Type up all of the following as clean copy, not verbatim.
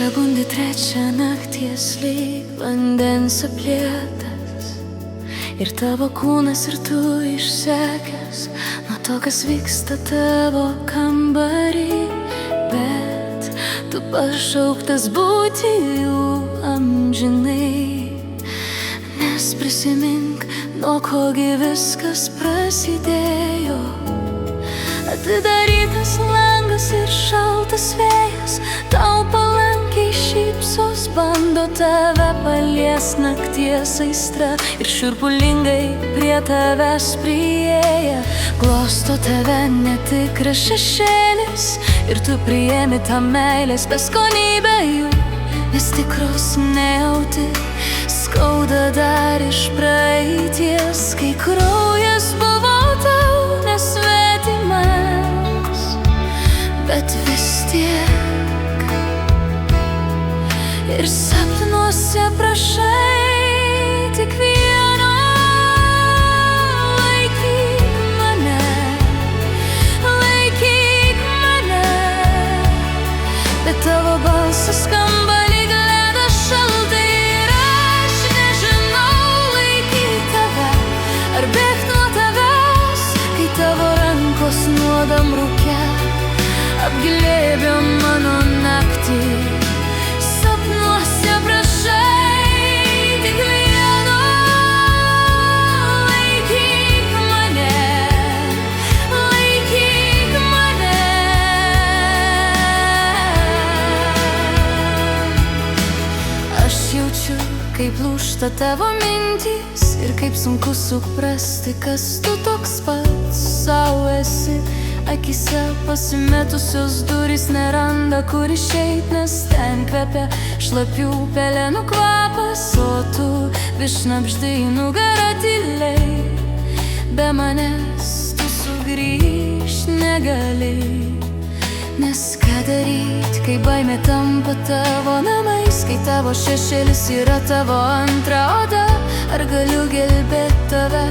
prabundi trečią nakties lyg vandens aplietas, ir tavo kūnas ir tu išsekęs nuo to, kas vyksta tavo kambarį. Bet tu pašauktas būti jų amžinai, nes prisimink, nuo kogi viskas prasidėjo. Atidarytas langas ir šaltas vėjas tau palankiai šypsos, bando tave palies nakties aistra ir šiurpulingai prie tavęs priėję. Glosto tave netikras šešėlis ir tu priėmi tą meilės beskonybę jų, nes tikros nejauti. Skauda dar iš praeities, kai kraujas buvo tau nesvetimas, bet vis tiek ir sapnuose prašai tik vieno: laikyk mane, laikyk mane. Bet tavo balsas skamba lyg ledas šaltai ir aš nežinau, laikyk tave ar bėgt nuo tavęs, kai tavo rankos nuodam rūke apglėbė mano naktį. Sapnuose prašai tik vieno: laikyk mane, laikyk mane. Aš jaučiu, kaip lūžta tavo mintys ir kaip sunku suprasti, kas tu toks pats sau esi. Akyse pasimetusios durys neranda kur išeit, nes ten kvepia šlapių pelenų kvapas, o tu vis šnabždi į nugarą tyliai. Be manęs tu sugrįžt negali, nes ką daryt, kai baimė tampa tavo namais, kai tavo šešėlis yra tavo antra oda. Ar galiu gelbėt tave,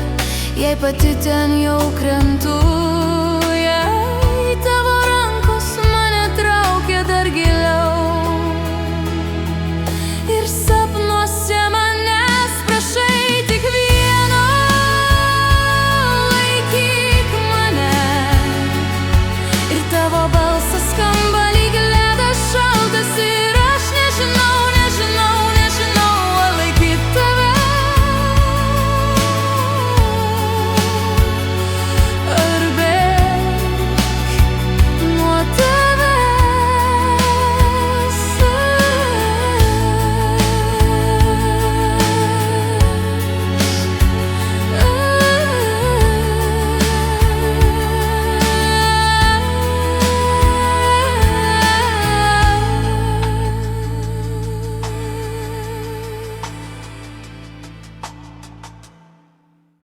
jei pati ten jau krentu? Jei tavo rankos mane traukia dar giliau,